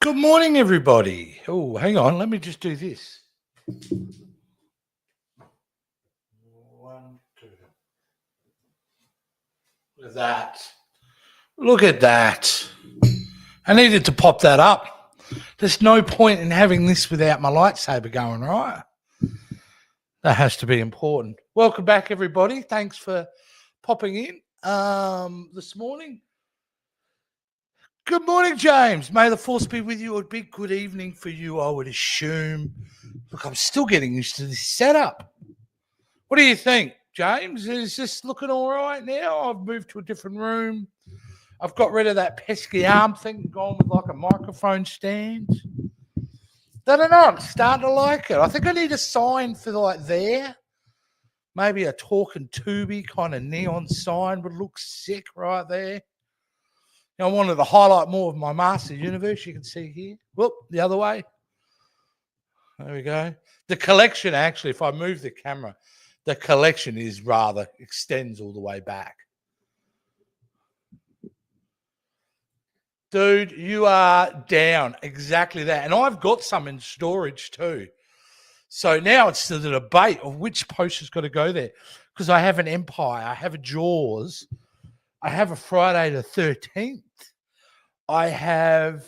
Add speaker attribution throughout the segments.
Speaker 1: Good morning, everybody. Oh, hang on. Let me just do this. One, two. Look at that. Look at that. I needed to pop that up. There's no point in having this without my lightsaber going, right? That has to be important. Welcome back, everybody. Thanks for popping in this morning. Good morning, James. May the force be with you. A big good evening for you, I would assume. Look, I'm still getting used to this setup. What do you think, James? Is this looking all right now? I've moved to a different room. I've got rid of that pesky arm thing, gone with like a microphone stand. Don't know. I'm starting to like it. I think I need a sign for like there. Maybe a Talking Too kind of neon sign would look sick right there. Now, I wanted to highlight more of my Master Universe. You can see here. Whoop, the other way. There we go. The collection, actually, if I move the camera, the collection is rather extends all the way back. Dude, you are down. Exactly that. And I've got some in storage too. So now it's the debate of which poster's got to go there. Because I have an Empire, I have a Jaws, I have a Friday the 13th. I have,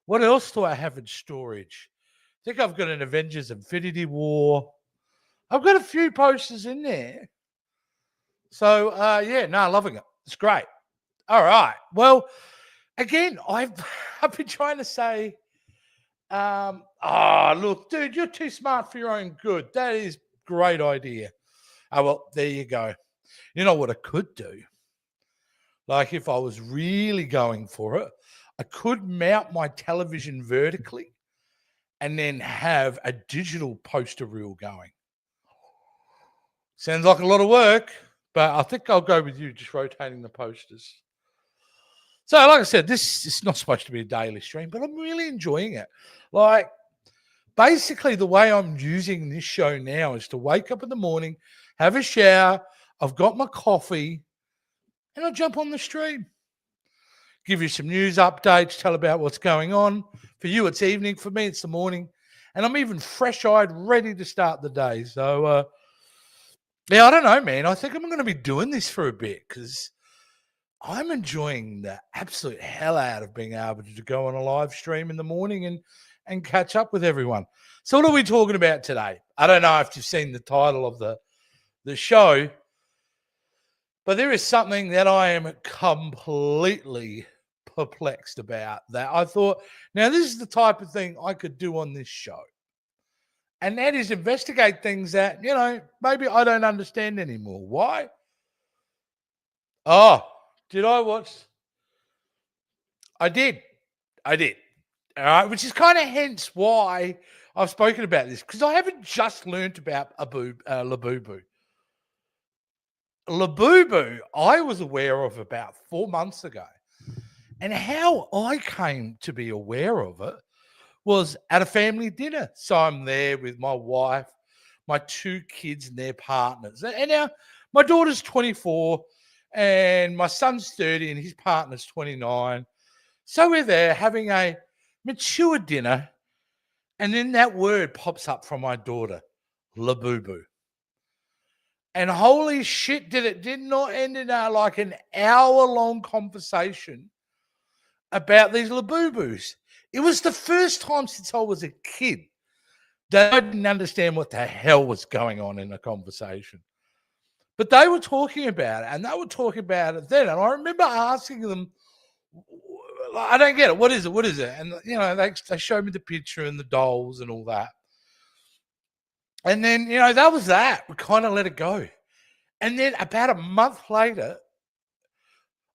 Speaker 1: what else do I have in storage? I think I've got an Avengers Infinity War. I've got a few posters in there. So, loving it. It's great. All right. Well, again, I've been trying to say, look, dude, you're too smart for your own good. That is a great idea. Oh, well, there you go. You know what I could do? Like if I was really going for it, I could mount my television vertically and then have a digital poster reel going. Sounds like a lot of work, but I think I'll go with you just rotating the posters. So, like I said, this is not supposed to be a daily stream, but I'm really enjoying it. Like, basically, the way I'm using this show now is to wake up in the morning, have a shower, I've got my coffee, and I'll jump on the stream. Give you some news updates, tell about what's going on. For you, it's evening. For me, it's the morning. And I'm even fresh-eyed, ready to start the day. So, I don't know, man. I think I'm going to be doing this for a bit because I'm enjoying the absolute hell out of being able to go on a live stream in the morning and catch up with everyone. So what are we talking about today? I don't know if you've seen the title of the show, but there is something that I am completely perplexed about that I thought, now this is the type of thing I could do on this show. And that is investigate things that, maybe I don't understand anymore. Why? Oh, did I watch? I did. All right, which is kind of hence why I've spoken about this, because I haven't just learned about Labubu. Labubu, I was aware of about 4 months ago. And how I came to be aware of it was at a family dinner. So I'm there with my wife, my 2 kids and their partners. And now my daughter's 24 and my son's 30 and his partner's 29. So we're there having a mature dinner. And then that word pops up from my daughter, Labubu. And holy shit, did not end in like an hour-long conversation about these Labubus. It was the first time since I was a kid that I didn't understand what the hell was going on in the conversation. But they were talking about it, and they were talking about it then. And I remember asking them, I don't get it. What is it? What is it? And, they showed me the picture and the dolls and all that. And then, that was that. We kind of let it go. And then about a month later,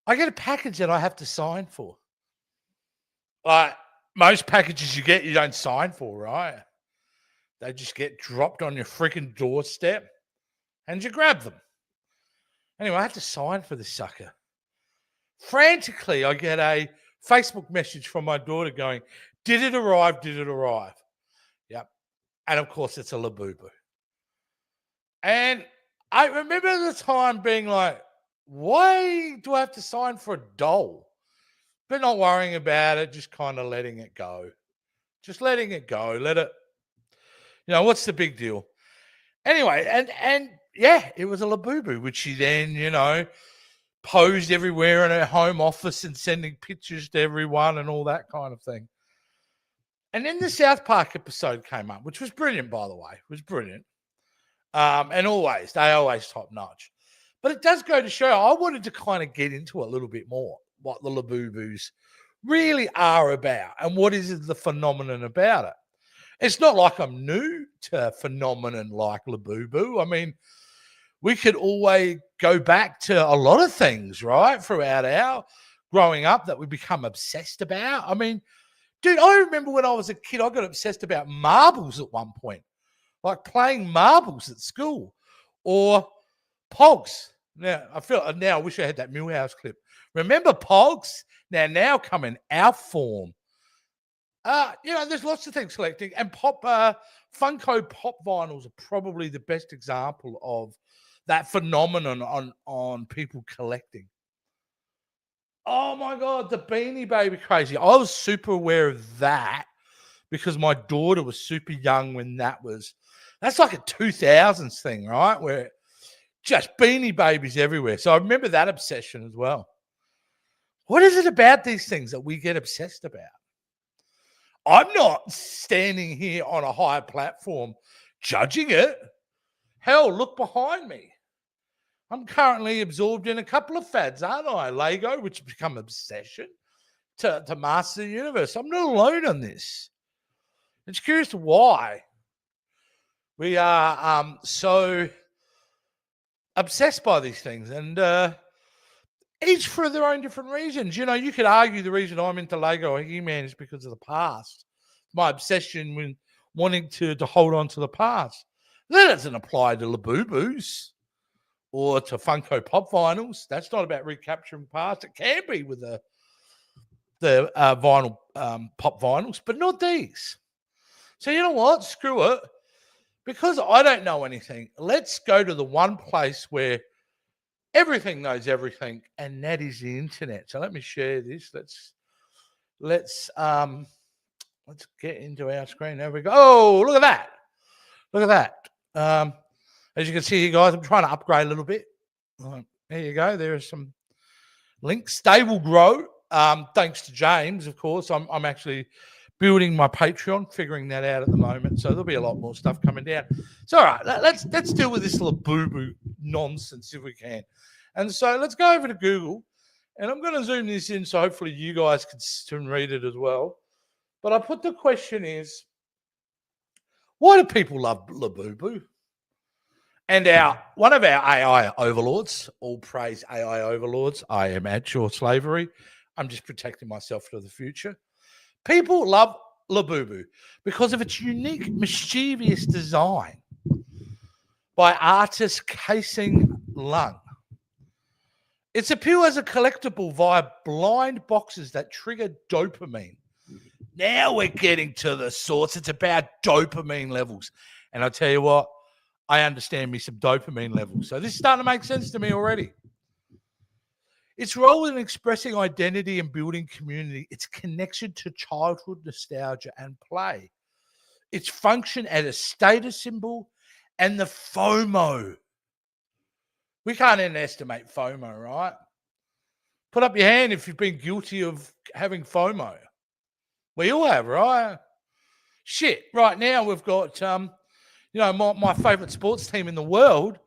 Speaker 1: I get a package that I have to sign for. Like most packages you get, you don't sign for, right? They just get dropped on your freaking doorstep and you grab them. Anyway, I had to sign for this sucker. Frantically, I get a Facebook message from my daughter going, did it arrive? Did it arrive? Yep. And of course, it's a Labubu. And I remember the time being like, why do I have to sign for a doll? but not worrying about it, just kind of letting it go. Just letting it go. Let it, what's the big deal? Anyway, and yeah, it was a Labubu, which she then, posed everywhere in her home office and sending pictures to everyone and all that kind of thing. And then the South Park episode came up, which was brilliant, by the way. It was brilliant. And they always top notch. But it does go to show, I wanted to kind of get into a little bit more what the Labubus really are about and what is the phenomenon about it. It's not like I'm new to a phenomenon like Labubu. I mean, we could always go back to a lot of things, right, throughout our growing up that we become obsessed about. I mean, dude, I remember when I was a kid, I got obsessed about marbles at one point, like playing marbles at school or Pogs. Now, I wish I had that Millhouse clip. Remember Pogs? Now come in our form. There's lots of things collecting, and Funko Pop vinyls are probably the best example of that phenomenon on people collecting. Oh my God, the Beanie Baby crazy. I was super aware of that because my daughter was super young when that's like a 2000s thing, right? Where just Beanie Babies everywhere. So I remember that obsession as well. What is it about these things that we get obsessed about? I'm not standing here on a higher platform judging it. Hell, look behind me. I'm currently absorbed in a couple of fads, aren't I? Lego, which has become obsession, to master the universe. I'm not alone on this. It's curious why we are so obsessed by these things, and each for their own different reasons. You could argue the reason I'm into Lego or He-Man is because of the past. My obsession with wanting to hold on to the past. That doesn't apply to Labubus or to Funko Pop vinyls. That's not about recapturing past. It can be with the vinyl pop vinyls, but not these. So you know what? Screw it. Because I don't know anything, let's go to the one place where everything knows everything, and that is the internet. So let me share this. Let's get into our screen. There we go. Oh, look at that. Look at that. As you can see here, guys, I'm trying to upgrade a little bit. There you go. There are some links. They will grow. Thanks to James, of course. I'm actually building my Patreon, figuring that out at the moment. So there'll be a lot more stuff coming down. So all right, let's deal with this Labubu nonsense if we can. And so let's go over to Google, and I'm going to zoom this in so hopefully you guys can read it as well. But I put the question is, why do people love Labubu? And one of our AI overlords, all praise AI overlords. I am at your slavery. I'm just protecting myself for the future. People love Labubu because of its unique, mischievous design by artist Casing Lung. Its appeal as a collectible via blind boxes that trigger dopamine. Now we're getting to the source. It's about dopamine levels. And I tell you what, I understand me some dopamine levels. So this is starting to make sense to me already. Its role in expressing identity and building community, its connection to childhood nostalgia and play, its function as a status symbol, and the FOMO. We can't underestimate FOMO, right? Put up your hand if you've been guilty of having FOMO. We all have, right? Shit, right now we've got, my favourite sports team in the world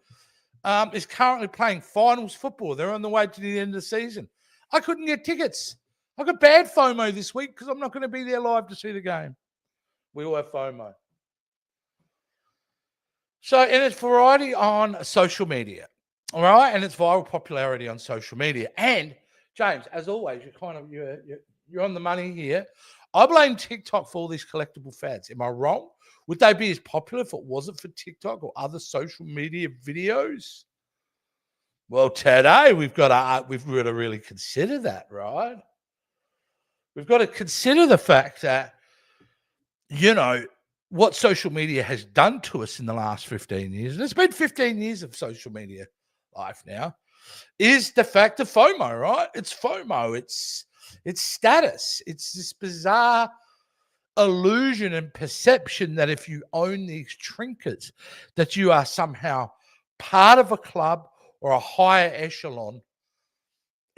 Speaker 1: is currently playing finals football. They're on the way to the end of the season. I couldn't get tickets. I got bad FOMO this week because I'm not going to be there live to see the game. We all have FOMO. So, in its variety on social media, all right, and its viral popularity on social media. And James, as always, you're on the money here. I blame TikTok for all these collectible fads. Am I wrong? Would they be as popular if it wasn't for TikTok or other social media videos? Well, today we've got to really consider that, right? We've got to consider the fact that, what social media has done to us in the last 15 years, and it's been 15 years of social media life now, is the fact of FOMO, right? It's FOMO. It's status. It's this bizarre illusion and perception that if you own these trinkets, that you are somehow part of a club or a higher echelon.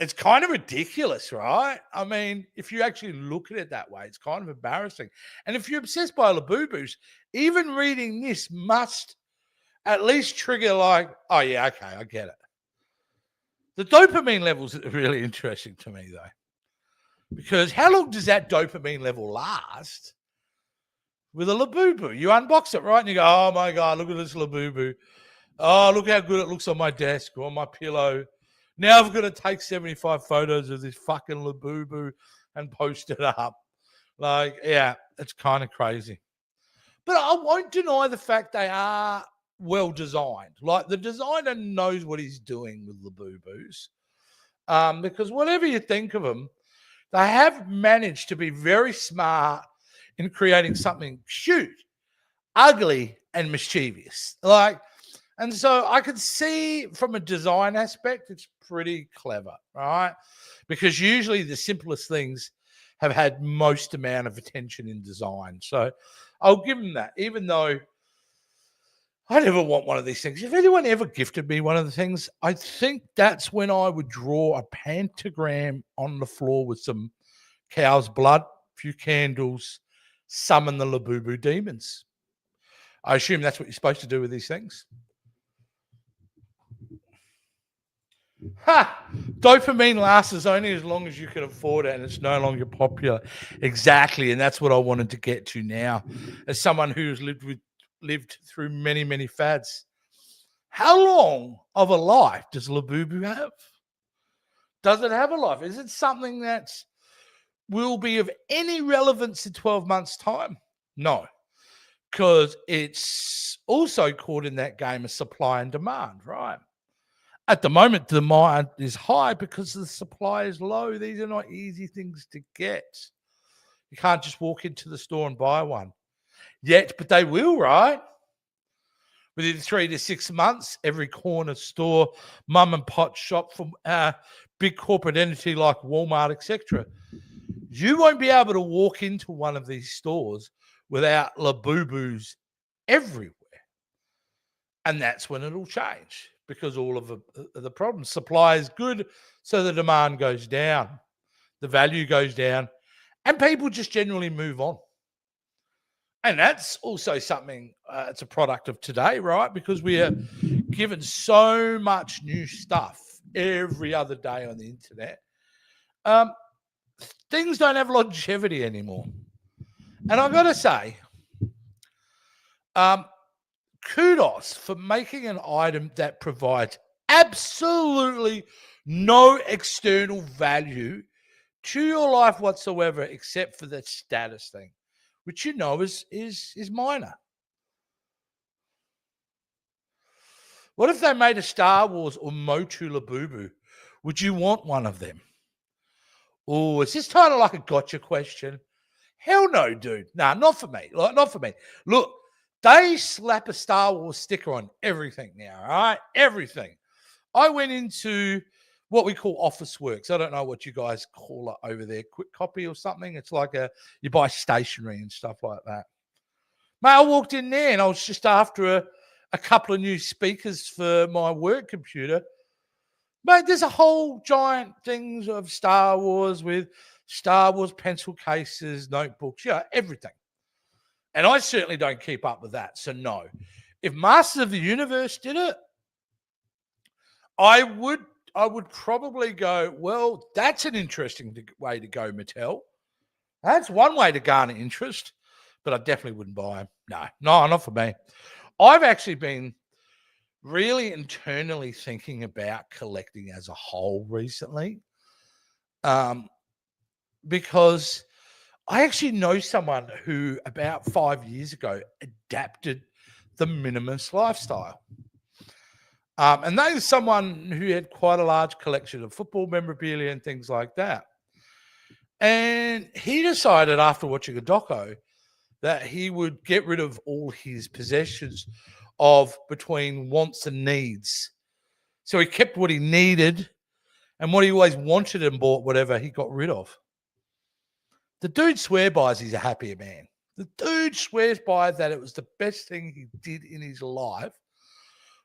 Speaker 1: It's kind of ridiculous, right? I mean, if you actually look at it that way, it's kind of embarrassing. And if you're obsessed by Labubus, even reading this must at least trigger like, oh yeah, okay, I get it. The dopamine levels are really interesting to me though, because how long does that dopamine level last with a Labubu? You unbox it, right? And you go, oh my God, look at this Labubu. Oh, look how good it looks on my desk or on my pillow. Now I've got to take 75 photos of this fucking Labubu and post it up. Like, yeah, it's kind of crazy. But I won't deny the fact they are well designed. Like, the designer knows what he's doing with Labubus. Because whatever you think of them, they have managed to be very smart in creating something cute, ugly, and mischievous. And so I could see from a design aspect, it's pretty clever, right? Because usually the simplest things have had most amount of attention in design. So I'll give them that, even though I never want one of these things. If anyone ever gifted me one of the things, I think that's when I would draw a pentagram on the floor with some cow's blood, a few candles, summon the Labubu demons. I assume that's what you're supposed to do with these things. Ha! Dopamine lasts only as long as you can afford it, and it's no longer popular. Exactly, and that's what I wanted to get to now, as someone who's lived through many, many fads. How long of a life does Labubu have? Does it have a life? Is it something that will be of any relevance in 12 months' time? No, because it's also caught in that game of supply and demand, right? At the moment, the demand is high because the supply is low. These are not easy things to get. You can't just walk into the store and buy one yet, but they will, right? Within 3 to 6 months, every corner store, mum and pot shop from a big corporate entity like Walmart, etc. You won't be able to walk into one of these stores without Labubus everywhere. And that's when it'll change, because all of the problems. Supply is good, so the demand goes down, the value goes down, and people just generally move on. And that's also something, it's a product of today, right? Because we are given so much new stuff every other day on the internet. Things don't have longevity anymore. And I've got to say, kudos for making an item that provides absolutely no external value to your life whatsoever, except for the status thing, which is minor. What if they made a Star Wars or Motu Labubu? Would you want one of them? Oh, is this kind of like a gotcha question? Hell no, dude. Nah, not for me. Not for me. Look, they slap a Star Wars sticker on everything now, all right? Everything. I went into what we call Office Works. I don't know what you guys call it over there, Quick Copy or something. It's like you buy stationery and stuff like that. Mate, I walked in there and I was just after a couple of new speakers for my work computer. Mate, there's a whole giant things of Star Wars with Star Wars pencil cases, notebooks, everything. And I certainly don't keep up with that. So no. If Masters of the Universe did it, I would probably go, well, that's an interesting way to go, Mattel. That's one way to garner interest, but I definitely wouldn't buy them. No, not for me. I've actually been really internally thinking about collecting as a whole recently, because I actually know someone who about 5 years ago adapted the minimalist lifestyle. And that is someone who had quite a large collection of football memorabilia and things like that. And he decided after watching a doco that he would get rid of all his possessions of between wants and needs. So he kept what he needed, and what he always wanted and bought, whatever he got rid of. The dude swears by he's a happier man. The dude swears by that it was the best thing he did in his life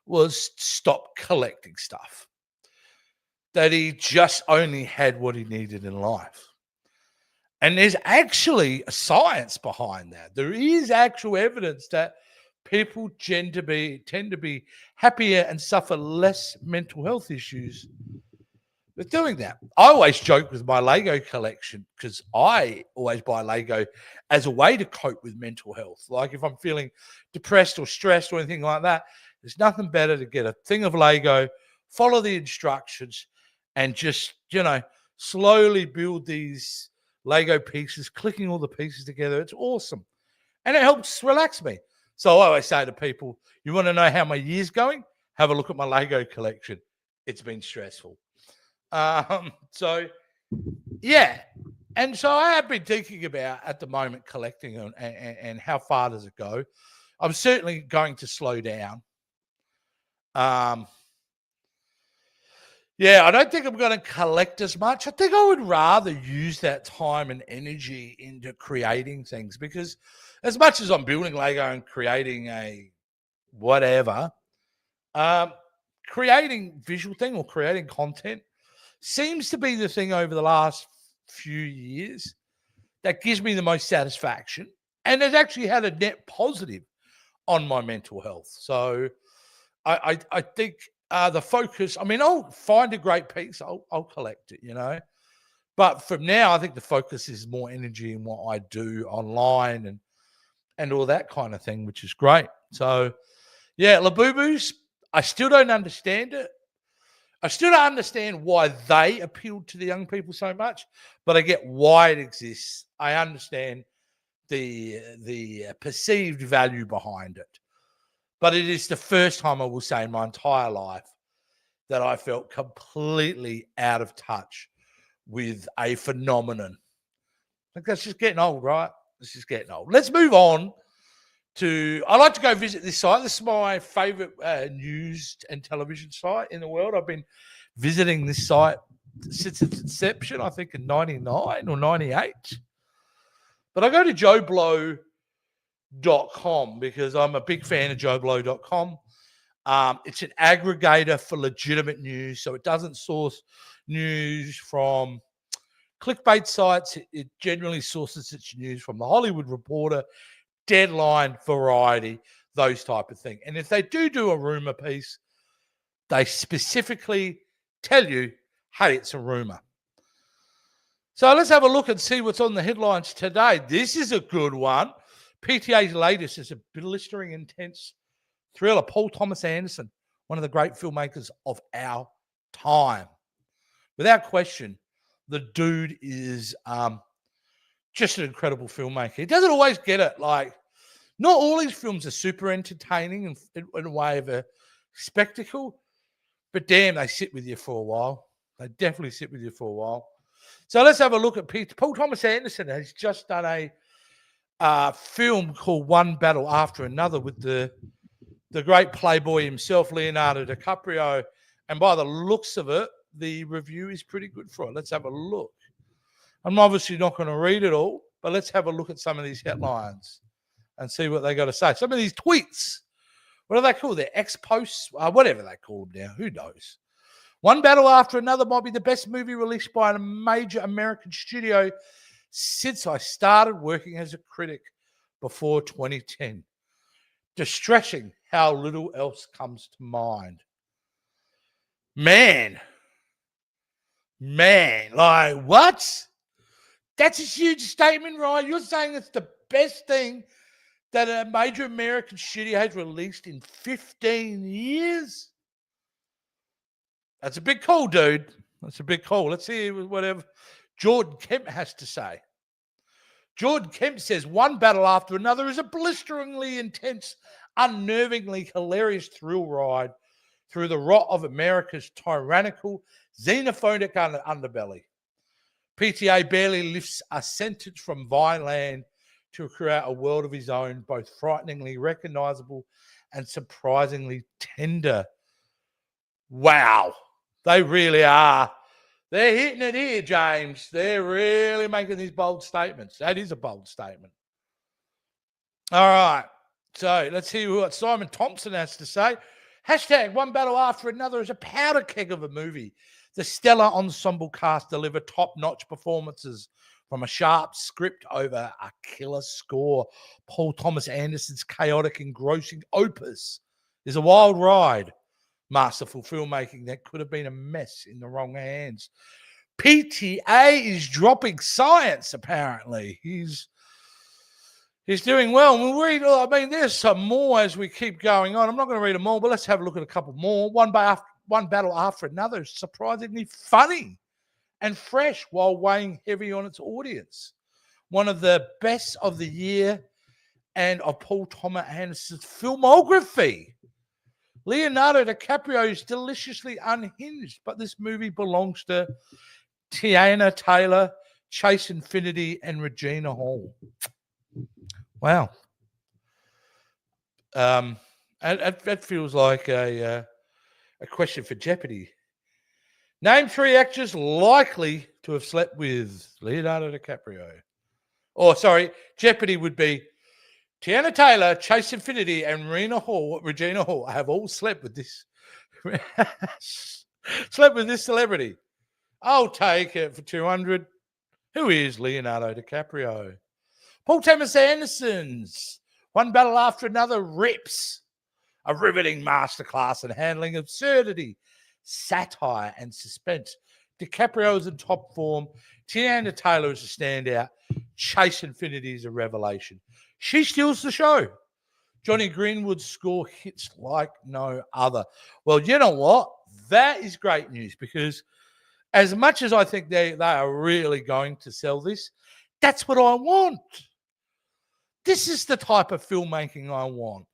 Speaker 1: was stop collecting stuff. That he just only had what he needed in life. And there's actually a science behind that. There is actual evidence that people tend to be happier and suffer less mental health issues with doing that. I always joke with my Lego collection because I always buy Lego as a way to cope with mental health. Like if I'm feeling depressed or stressed or anything like that, there's nothing better to get a thing of Lego, follow the instructions, and just, slowly build these Lego pieces, clicking all the pieces together. It's awesome. And it helps relax me. So I always say to people, you want to know how my year's going? Have a look at my Lego collection. It's been stressful. So, yeah. And so I have been thinking about, at the moment, collecting and how far does it go? I'm certainly going to slow down. Yeah, I don't think I'm going to collect as much. I think I would rather use that time and energy into creating things, because as much as I'm building Lego and creating a whatever, creating visual thing or creating content seems to be the thing over the last few years that gives me the most satisfaction, and has actually had a net positive on my mental health. So I think the focus, I'll find a great piece, I'll collect it, but from now, I think the focus is more energy in what I do online and all that kind of thing, which is great. So yeah, Labubus, I still don't understand it. I still don't understand why they appealed to the young people so much, but I get why it exists. I understand the perceived value behind it. But it is the first time, I will say, in my entire life that I felt completely out of touch with a phenomenon. Like, that's just getting old, right? It's just getting old. Let's move on to, I like to go visit this site. This is my favorite news and television site in the world. I've been visiting this site since its inception, I think in 99 or 98. But I go to joeblow.com because I'm a big fan of joeblow.com. It's an aggregator for legitimate news, so it doesn't source news from clickbait sites. It generally sources its news from the Hollywood Reporter, Deadline, Variety, those type of thing. And if they do a rumor piece, they specifically tell you, hey, it's a rumor. So let's have a look and see what's on the headlines today. This is a good one. PTA's latest is a blistering, intense thriller. Paul Thomas Anderson, one of the great filmmakers of our time. Without question, the dude is just an incredible filmmaker. He doesn't always get it. Like, not all his films are super entertaining and in a way of a spectacle, but damn, they sit with you for a while. They definitely sit with you for a while. So let's have a look at Paul Thomas Anderson has just done a film called One Battle After Another with the great playboy himself, Leonardo DiCaprio. And by the looks of it, the review is pretty good for it. Let's have a look. I'm obviously not going to read it all, but let's have a look at some of these headlines and see what they got to say. Some of these tweets, what do they call their ex-posts? Whatever they call them now, who knows? One Battle After Another might be the best movie released by a major American studio since I started working as a critic before 2010. Distressing how little else comes to mind. Man, like, what? That's a huge statement, right? You're saying it's the best thing that a major American studio has released in 15 years? That's a big call, dude. That's a big call. Let's see whatever Jordan Kemp has to say. Jordan Kemp says One Battle After Another is a blisteringly intense, unnervingly hilarious thrill ride through the rot of America's tyrannical, xenophobic underbelly. PTA barely lifts a sentence from Vineland to create a world of his own, both frighteningly recognizable and surprisingly tender. Wow. They really are They're hitting it here, James. They're really making these bold statements. That is a bold statement. All right. So let's hear what Simon Thompson has to say. Hashtag one battle after another is a powder keg of a movie. The stellar ensemble cast deliver top-notch performances from a sharp script over a killer score. Paul Thomas Anderson's chaotic, engrossing opus is a wild ride. Masterful filmmaking that could have been a mess in the wrong hands. PTA is dropping science, apparently. He's doing well. I mean, there's some more as we keep going on. I'm not going to read them all, but let's have a look at a couple more. One battle after another is surprisingly funny and fresh while weighing heavy on its audience. One of the best of the year and of Paul Thomas Anderson's filmography. Leonardo DiCaprio is deliciously unhinged, but this movie belongs to Tiana Taylor, Chase Infinity, and Regina Hall. Wow. That feels like a question for Jeopardy. Name 3 actors likely to have slept with Leonardo DiCaprio. Oh, sorry. Jeopardy would be Tiana Taylor, Chase Infinity, and Regina Hall have all slept with this celebrity. I'll take it for 200. Who is Leonardo DiCaprio? Paul Thomas Anderson's One Battle After Another rips. A riveting masterclass in handling absurdity, satire, and suspense. DiCaprio is in top form. Tiana Taylor is a standout. Chase Infinity is a revelation. She steals the show. Johnny Greenwood's score hits like no other. Well, you know what? That is great news because as much as I think they are really going to sell this, that's what I want. This is the type of filmmaking I want.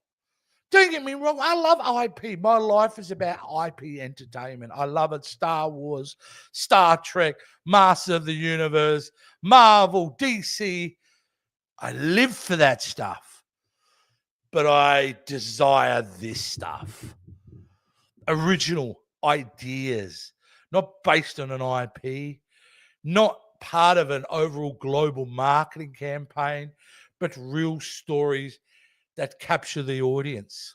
Speaker 1: Don't get me wrong. I love IP. My life is about IP entertainment. I love it. Star Wars, Star Trek, Master of the Universe, Marvel, DC. I live for that stuff. But I desire this stuff. Original ideas, not based on an IP, not part of an overall global marketing campaign, but real stories that capture the audience.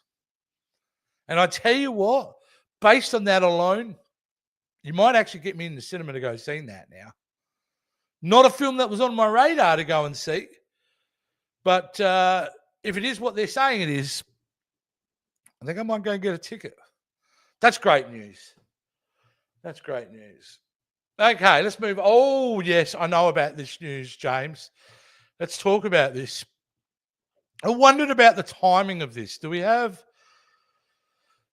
Speaker 1: And I tell you what, based on that alone, you might actually get me in the cinema to go see that now. Not a film that was on my radar to go and see, but if it is what they're saying it is, I think I might go and get a ticket. That's great news. That's great news. Okay, let's move. Oh, yes, I know about this news, James. Let's talk about this. I wondered about the timing of this. Do we have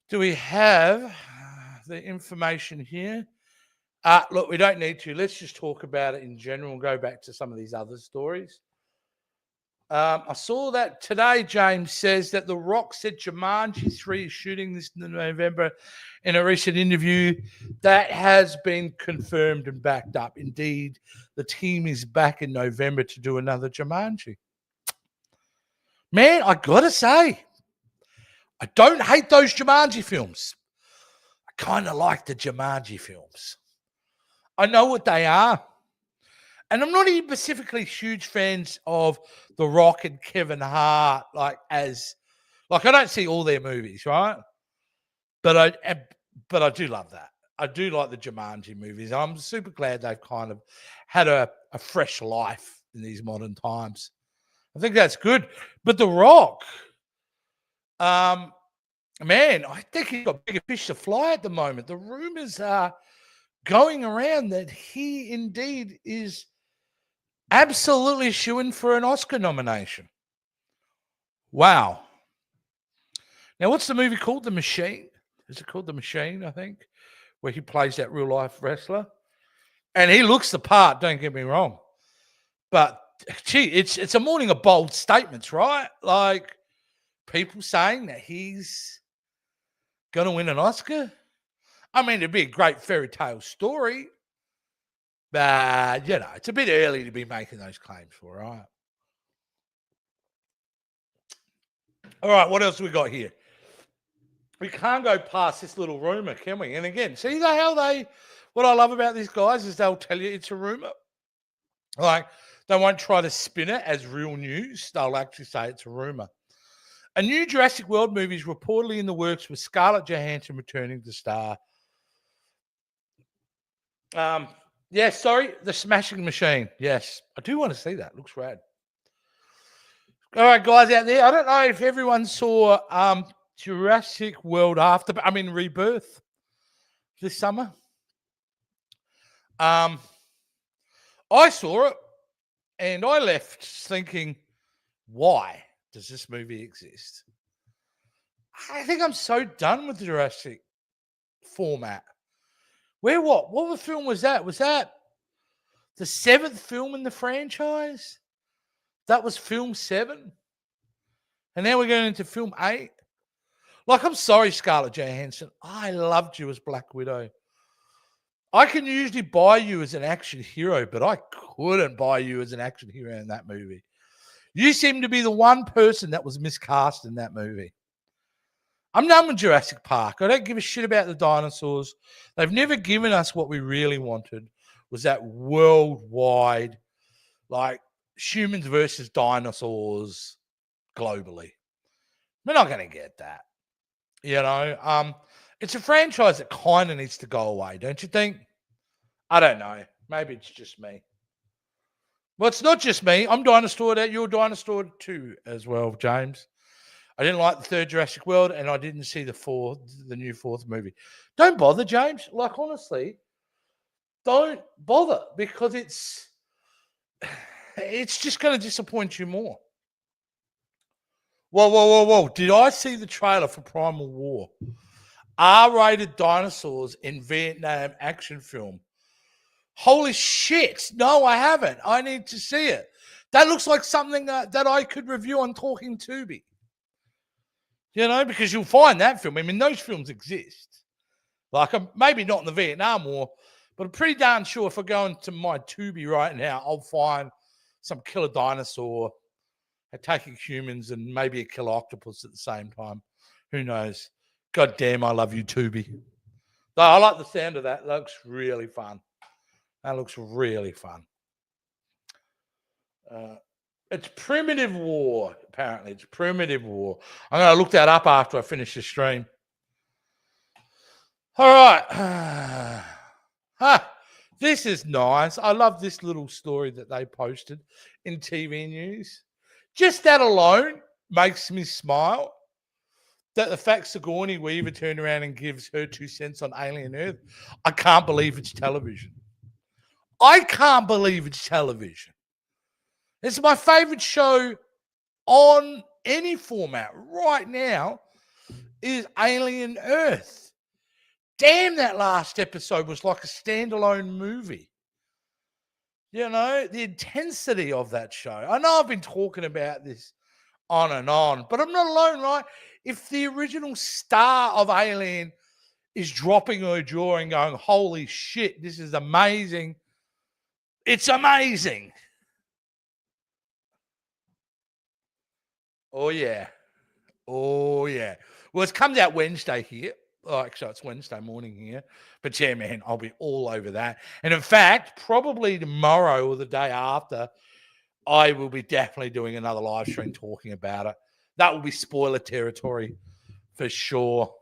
Speaker 1: the information here? Look, we don't need to. Let's just talk about it in general and go back to some of these other stories. I saw that today, James says that The Rock said Jumanji 3 is shooting this in November in a recent interview. That has been confirmed and backed up. Indeed, the team is back in November to do another Jumanji. Man, I got to say, I don't hate those Jumanji films. I kind of like the Jumanji films. I know what they are. And I'm not even specifically huge fans of The Rock and Kevin Hart, I don't see all their movies, right? But I do love that. I do like the Jumanji movies. I'm super glad they've kind of had a fresh life in these modern times. I think that's good. But The Rock, man, I think he's got bigger fish to fly at the moment. The rumors are going around that he indeed is absolutely shooing for an Oscar nomination. Wow. Now, what's the movie called? The Machine? Is it called The Machine, I think? Where he plays that real-life wrestler. And he looks the part, don't get me wrong. But, gee, it's a morning of bold statements, right? Like, people saying that he's going to win an Oscar. I mean, it'd be a great fairy tale story. But, it's a bit early to be making those claims for, right? All right, what else we got here? We can't go past this little rumor, can we? And again, see how what I love about these guys is they'll tell you it's a rumor. Like, they won't try to spin it as real news. They'll actually say it's a rumor. A new Jurassic World movie is reportedly in the works with Scarlett Johansson returning to star. The Smashing Machine. Yes, I do want to see that. Looks rad. All right, guys out there. I don't know if everyone saw Jurassic World Rebirth this summer. I saw it and I left thinking, why does this movie exist? I think I'm so done with the Jurassic format. What film was that? Was that the 7th film in the franchise? That was film 7. And now we're going into film 8. Like, I'm sorry, Scarlett Johansson. I loved you as Black Widow. I can usually buy you as an action hero, but I couldn't buy you as an action hero in that movie. You seem to be the one person that was miscast in that movie. I'm done with Jurassic Park. I don't give a shit about the dinosaurs. They've never given us what we really wanted, was that worldwide, like, humans versus dinosaurs globally. We're not going to get that. It's a franchise that kind of needs to go away, don't you think? I don't know. Maybe it's just me. Well, it's not just me. I'm dinosaur that. You're dinosaur too as well, James. I didn't like the 3rd Jurassic World, and I didn't see the new 4th movie. Don't bother, James. Like, honestly, don't bother, because it's just going to disappoint you more. Whoa. Did I see the trailer for Primal War? R-rated dinosaurs in Vietnam action film. Holy shit. No, I haven't. I need to see it. That looks like something that I could review on Talking Tubi. Because you'll find that film. I mean, those films exist. Like, maybe not in the Vietnam War, but I'm pretty darn sure if I go into my Tubi right now, I'll find some killer dinosaur attacking humans and maybe a killer octopus at the same time. Who knows? God damn, I love you, Tubi. No, I like the sound of that. That looks really fun. It's Primitive War, apparently. It's Primitive War. I'm going to look that up after I finish the stream. All right. This is nice. I love this little story that they posted in TV news. Just that alone makes me smile. That the fact Sigourney Weaver turned around and gives her 2 cents on Alien Earth. I can't believe it's television. It's my favorite show on any format right now is Alien Earth. Damn, that last episode was like a standalone movie. The intensity of that show. I know I've been talking about this on and on, but I'm not alone, right? If the original star of Alien is dropping her jaw and going, holy shit, this is amazing. It's amazing. Oh, yeah. Well, it comes out Wednesday here. So it's Wednesday morning here. But yeah, man, I'll be all over that. And in fact, probably tomorrow or the day after, I will be definitely doing another live stream talking about it. That will be spoiler territory for sure.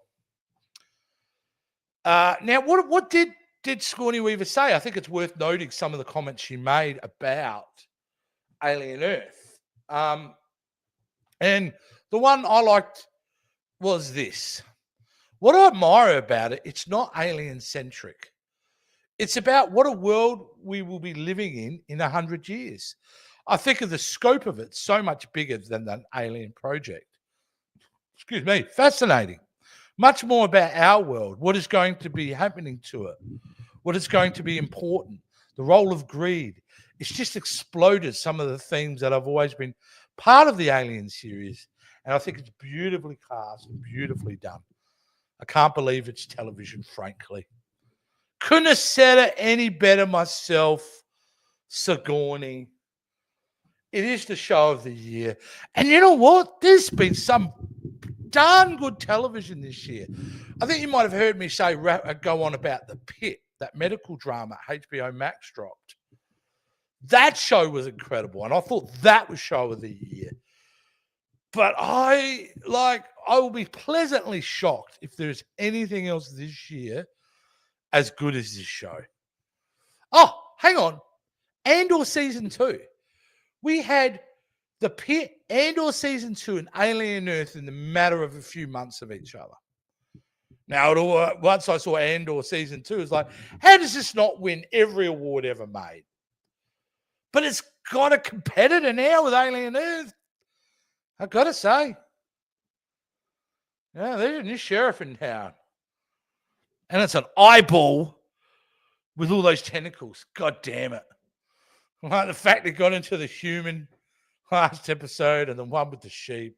Speaker 1: Now, what did Sigourney Weaver say? I think it's worth noting some of the comments she made about Alien Earth. And the one I liked was this. What I admire about it, it's not alien-centric. It's about what a world we will be living in 100 years. I think of the scope of it so much bigger than that alien project. Excuse me. Fascinating. Much more about our world, what is going to be happening to it, what is going to be important, the role of greed. It's just exploded some of the themes that have always been part of the Alien series. And I think it's beautifully cast and beautifully done. I can't believe it's television, frankly. Couldn't have said it any better myself, Sigourney. It is the show of the year. And you know what? There's been some darn good television this year. I think you might have heard me say, go on about The Pit. that medical drama HBO Max dropped. That show was incredible, and I thought that was show of the year. But I will be pleasantly shocked if there's anything else this year as good as this show. Oh, hang on. Andor Season 2. We had The Pit, Andor Season 2, and Alien Earth in the matter of a few months of each other. Now, once I saw Andor Season 2, it's like, how does this not win every award ever made? But it's got a competitor now with Alien Earth. I've got to say. Yeah, there's a new sheriff in town. And it's an eyeball with all those tentacles. God damn it. Like the fact it got into the human last episode and the one with the sheep.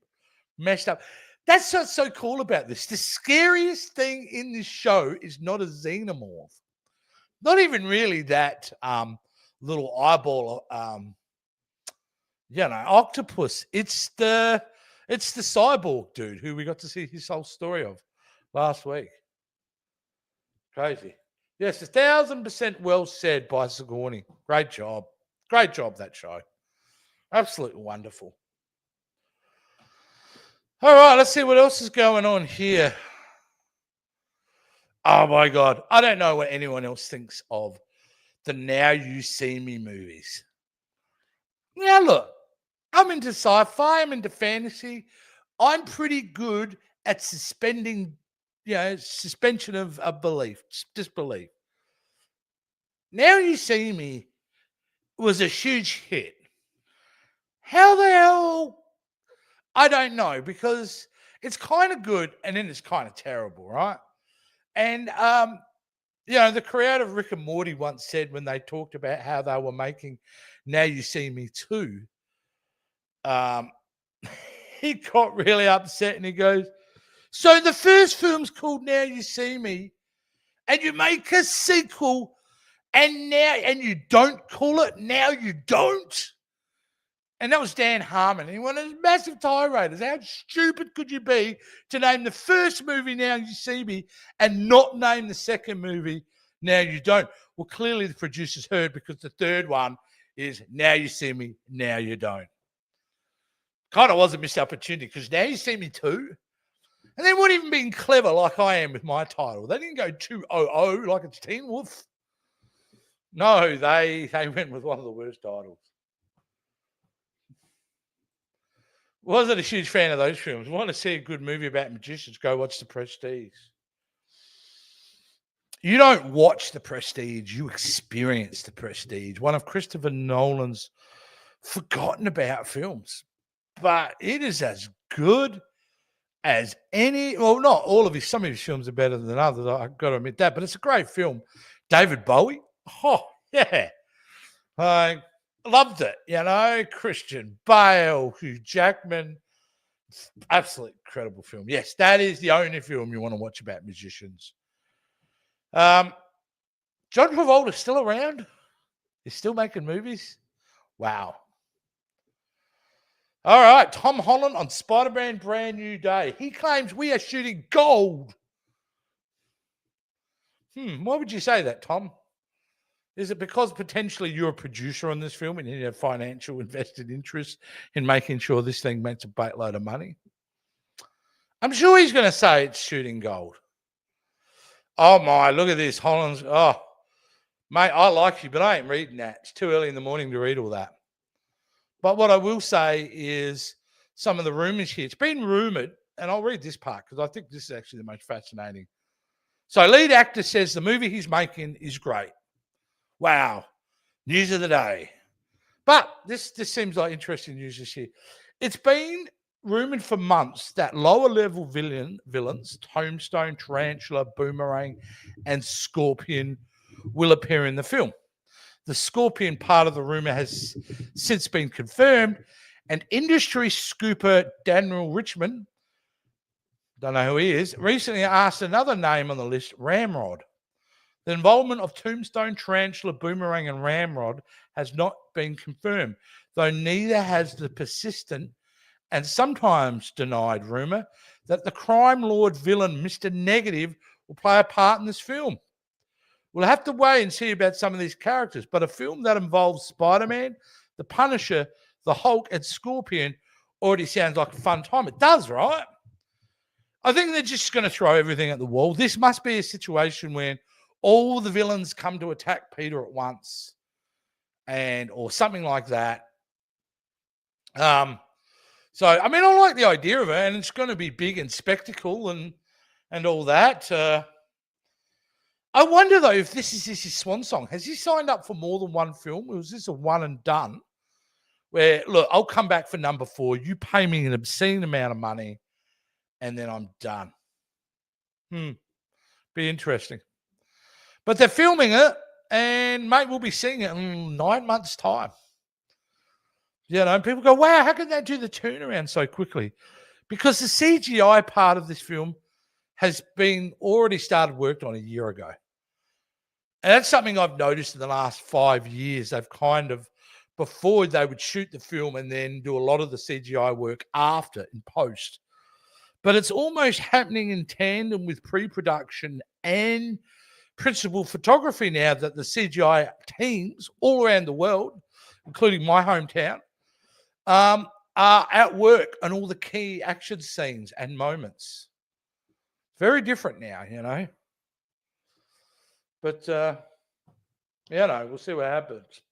Speaker 1: Messed up. That's what's so cool about this. The scariest thing in this show is not a xenomorph. Not even really that little eyeball octopus. It's the cyborg dude who we got to see his whole story of last week. Crazy. Yes, 1,000% well said by Sigourney. Great job. Great job, that show. Absolutely wonderful. All right, let's see what else is going on here. Oh, my God. I don't know what anyone else thinks of the Now You See Me movies. Now, look, I'm into sci-fi. I'm into fantasy. I'm pretty good at suspension of belief, disbelief. Now You See Me was a huge hit. How the hell? I don't know, because it's kind of good and then it's kind of terrible, right? And, the creator of Rick and Morty once said when they talked about how they were making Now You See Me 2, he got really upset and he goes, so the first film's called Now You See Me and you make a sequel and you don't call it Now You Don't? And that was Dan Harmon. He went on a massive tirade. How stupid could you be to name the first movie Now You See Me and not name the second movie Now You Don't? Well, clearly the producers heard, because the third one is Now You See Me, Now You Don't. Kind of was a missed opportunity, because Now You See Me 2. And they weren't even being clever like I am with my title. They didn't go 200 like it's Teen Wolf. No, they went with one of the worst titles. Wasn't a huge fan of those films. Want to see a good movie about magicians, go watch The Prestige. You don't watch The Prestige, you experience The Prestige. One of Christopher Nolan's forgotten about films. But it is as good as any, well, not all of his, some of his films are better than others, I've got to admit that, but it's a great film. David Bowie, oh, yeah. I loved it, Christian Bale, Hugh Jackman. Absolutely incredible film. Yes, that is the only film you want to watch about magicians. John Travolta's still around. He's still making movies. Wow. All right, Tom Holland on Spider-Man Brand New Day. He claims we are shooting gold. Why would you say that, Tom? Is it because potentially you're a producer on this film and you have financial invested interest in making sure this thing makes a boatload of money? I'm sure he's going to say it's shooting gold. Oh, my, look at this. Holland's, oh, mate, I like you, but I ain't reading that. It's too early in the morning to read all that. But what I will say is some of the rumors here. It's been rumored, and I'll read this part because I think this is actually the most fascinating. So lead actor says the movie he's making is great. Wow. News of the day. But this seems like interesting news this year. It's been rumored for months that lower-level villains, Tombstone, Tarantula, Boomerang, and Scorpion, will appear in the film. The Scorpion part of the rumor has since been confirmed, and industry scooper Daniel Richmond, don't know who he is, recently asked another name on the list, Ramrod. The involvement of Tombstone, Tarantula, Boomerang, and Ramrod has not been confirmed, though neither has the persistent and sometimes denied rumor that the crime lord villain Mr. Negative will play a part in this film. We'll have to wait and see about some of these characters. But a film that involves Spider-Man, the Punisher, the Hulk, and Scorpion already sounds like a fun time. It does, right? I think they're just going to throw everything at the wall. This must be a situation where all the villains come to attack Peter at once, or something like that. So I mean, I like the idea of it, and it's going to be big and spectacle and all that. I wonder though if this is his swan song. Has he signed up for more than one film, or was this a one and done? Where look, I'll come back for number 4. You pay me an obscene amount of money, and then I'm done. Be interesting. But they're filming it, and mate, we'll be seeing it in 9 months' time. You know, people go, wow, how can they do the turnaround so quickly? Because the CGI part of this film has been already started worked on a year ago. And that's something I've noticed in the last 5 years. They've kind of, before they would shoot the film and then do a lot of the CGI work after in post. But it's almost happening in tandem with pre-production and principal photography now that the CGI teams all around the world, including my hometown, are at work on all the key action scenes and moments. Very different now, you know. But, you know, we'll see what happens.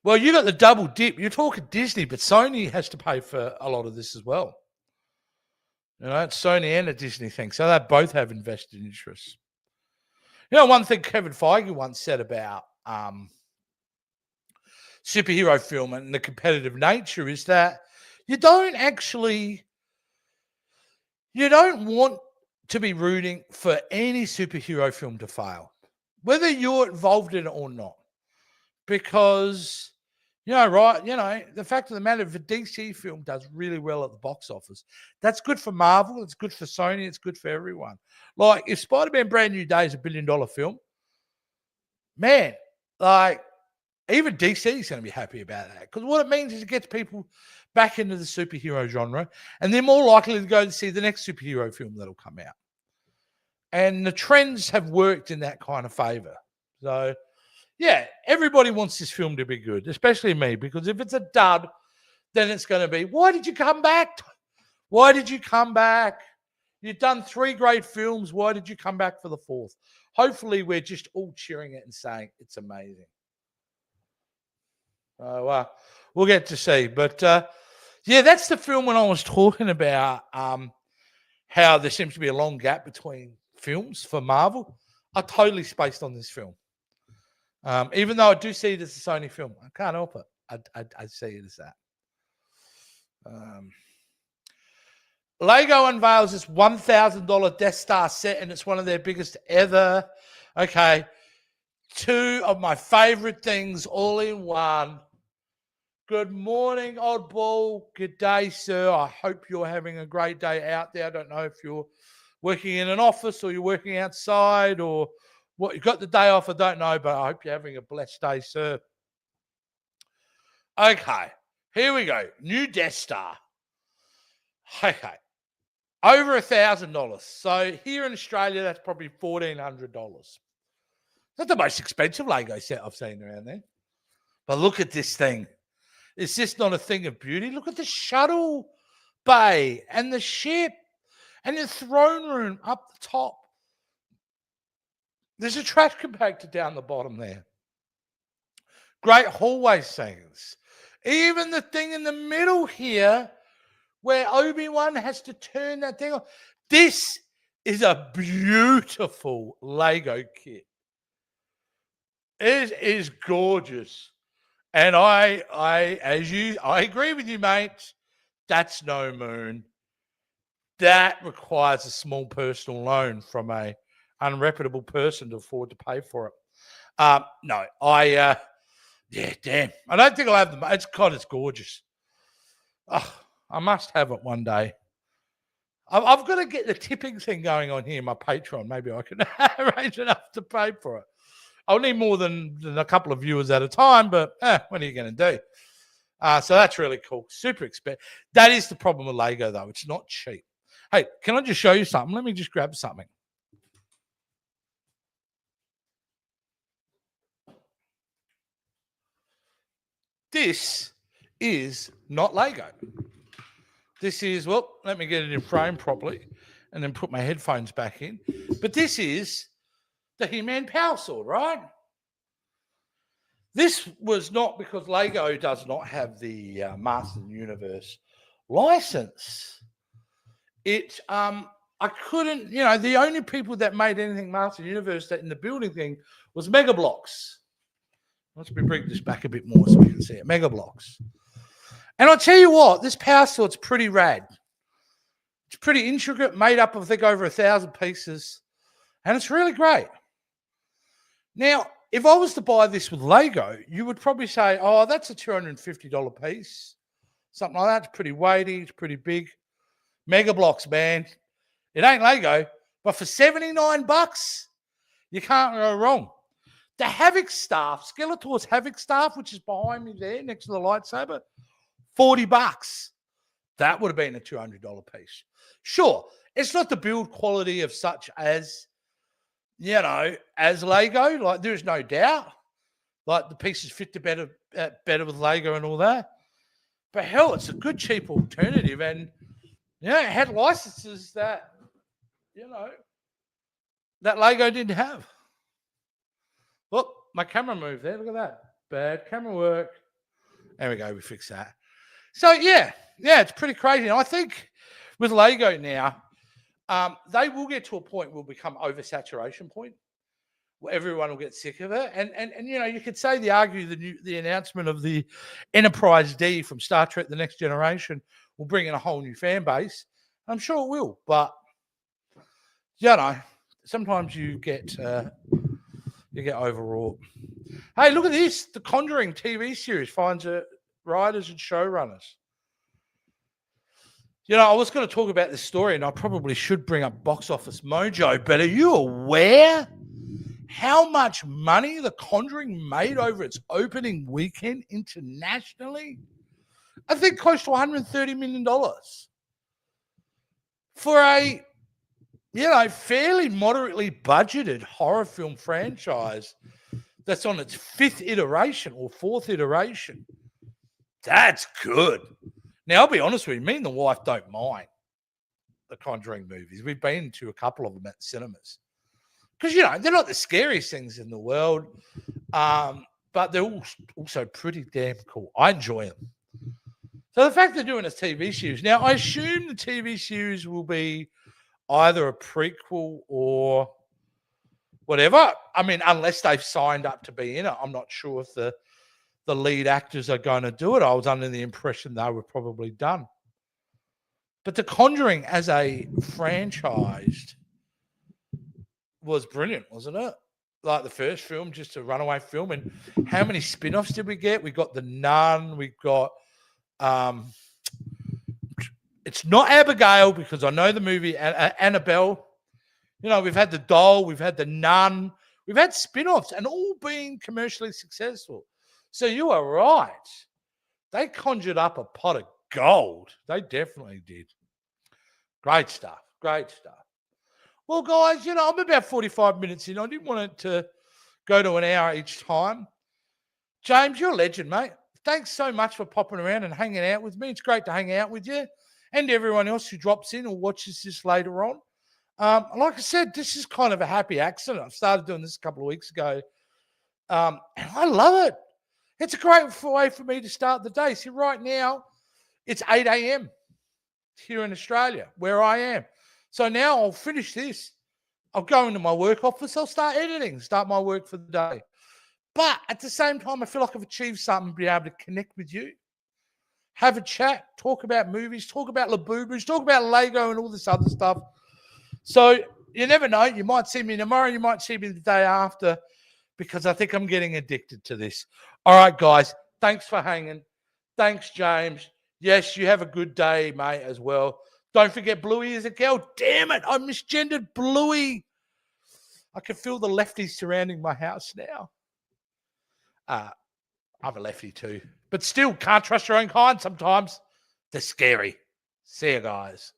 Speaker 1: Well, you got the double dip. You're talking Disney, but Sony has to pay for a lot of this as well. You know, it's Sony and a Disney thing. So they both have invested interests. You know, one thing Kevin Feige once said about superhero film and the competitive nature is that you don't want to be rooting for any superhero film to fail, whether you're involved in it or not. Because, you know, right, you know, the fact of the matter, if a DC film does really well at the box office, that's good for Marvel, it's good for Sony, it's good for everyone. Like, if Spider-Man Brand New Day is $1 billion film, man, like, even DC is going to be happy about that. Because what it means is it gets people back into the superhero genre, and they're more likely to go to see the next superhero film that'll come out. And the trends have worked in that kind of favor. So, yeah, everybody wants this film to be good, especially me, because if it's a dud, then it's going to be, why did you come back? Why did you come back? You've done 3 great films. Why did you come back for the 4th? Hopefully, we're just all cheering it and saying it's amazing. We'll get to see. But, yeah, that's the film when I was talking about how there seems to be a long gap between films for Marvel. I totally spaced on this film. Even though I do see it as a Sony film. I can't help it. I see it as that. Lego unveils this $1,000 Death Star set, and it's one of their biggest ever. Okay. 2 of my favorite things all in one. Good morning, oddball. Good day, sir. I hope you're having a great day out there. I don't know if you're working in an office or you're working outside or what. You got the day off, I don't know, but I hope you're having a blessed day, sir. Okay, here we go. New Death Star. Okay. Over $1,000. So here in Australia, that's probably $1,400. Not the most expensive Lego set I've seen around there. But look at this thing. Is this not a thing of beauty? Look at the shuttle bay and the ship and the throne room up the top. There's a trash compactor down the bottom there. Great hallway scenes. Even the thing in the middle here where Obi-Wan has to turn that thing on. This is a beautiful Lego kit. It is gorgeous. And I agree with you, mate. That's no moon. That requires a small personal loan from a unreputable person to afford to pay for it. No, yeah, damn. I don't think I'll have them. It's gorgeous. Oh, I must have it one day. I've got to get the tipping thing going on here in my Patreon. Maybe I can arrange enough to pay for it. I'll need more than a couple of viewers at a time, but what are you going to do? So that's really cool. Super expensive. That is the problem with Lego, though. It's not cheap. Hey, can I just show you something? Let me just grab something. This is not Lego. This is, well, let me get it in frame properly and then put my headphones back in. But this is the He-Man Power Sword, right? This was not because Lego does not have the Master of the Universe license. I couldn't, the only people that made anything Master of the Universe that in the building thing was Mega Bloks. Let's bring this back a bit more so we can see it. Mega Bloks. And I'll tell you what, this Power Sword's pretty rad. It's pretty intricate, made up of, I think, over 1,000 pieces. And it's really great. Now, if I was to buy this with Lego, you would probably say, oh, that's a $250 piece. Something like that. It's pretty weighty. It's pretty big. Mega Bloks, man. It ain't Lego. But for $79, you can't go wrong. The Havoc staff, Skeletor's Havoc staff, which is behind me there next to the lightsaber, $40. That would have been a $200 piece. Sure, it's not the build quality of such as, as Lego. Like, there's no doubt. Like, the pieces fit better with Lego and all that. But hell, it's a good, cheap alternative. And, it had licenses that, that Lego didn't have. Look, my camera moved there. Look at that. Bad camera work. There we go. We fixed that. So, yeah, it's pretty crazy. And I think with Lego now, they will get to a point where it will become oversaturation point, where everyone will get sick of it. And you could say the announcement of the Enterprise D from Star Trek: The Next Generation will bring in a whole new fan base. I'm sure it will. But, sometimes you get overwrought. Hey, look at this. The Conjuring TV series finds writers and showrunners. I was going to talk about this story, and I probably should bring up Box Office Mojo, but are you aware how much money The Conjuring made over its opening weekend internationally? I think close to $130 million. For a fairly moderately budgeted horror film franchise that's on its fifth iteration or fourth iteration. That's good. Now, I'll be honest with you, me and the wife don't mind the Conjuring movies. We've been to a couple of them at cinemas. Because, they're not the scariest things in the world, but they're also pretty damn cool. I enjoy them. So the fact they're doing a TV series. Now, I assume the TV series will be either a prequel or whatever. I mean, unless they've signed up to be in it. I'm not sure if the lead actors are going to do it. I was under the impression they were probably done. But The Conjuring as a franchise was brilliant, wasn't it? Like the first film, just a runaway film. And how many spin-offs did we get? We got The Nun. We got... it's not Abigail, because I know the movie Annabelle. We've had The Doll, we've had The Nun, we've had spin-offs, and all been commercially successful. So you are right. They conjured up a pot of gold. They definitely did. Great stuff. Great stuff. Well, guys, I'm about 45 minutes in. I didn't want it to go to an hour each time. James, you're a legend, mate. Thanks so much for popping around and hanging out with me. It's great to hang out with you and everyone else who drops in or watches this later on. Like I said, this is kind of a happy accident. I started doing this a couple of weeks ago, and I love it. It's a great way for me to start the day. See, right now, it's 8 a.m. here in Australia, where I am. So now I'll finish this. I'll go into my work office. I'll start editing, start my work for the day. But at the same time, I feel like I've achieved something, be able to connect with you, have a chat, talk about movies, talk about Labubus, talk about Lego and all this other stuff. So you never know. You might see me tomorrow. You might see me the day after, because I think I'm getting addicted to this. All right, guys. Thanks for hanging. Thanks, James. Yes, you have a good day, mate, as well. Don't forget Bluey is a girl. Damn it. I misgendered Bluey. I can feel the lefties surrounding my house now. I'm a lefty too. But still, can't trust your own kind sometimes. They're scary. See you guys.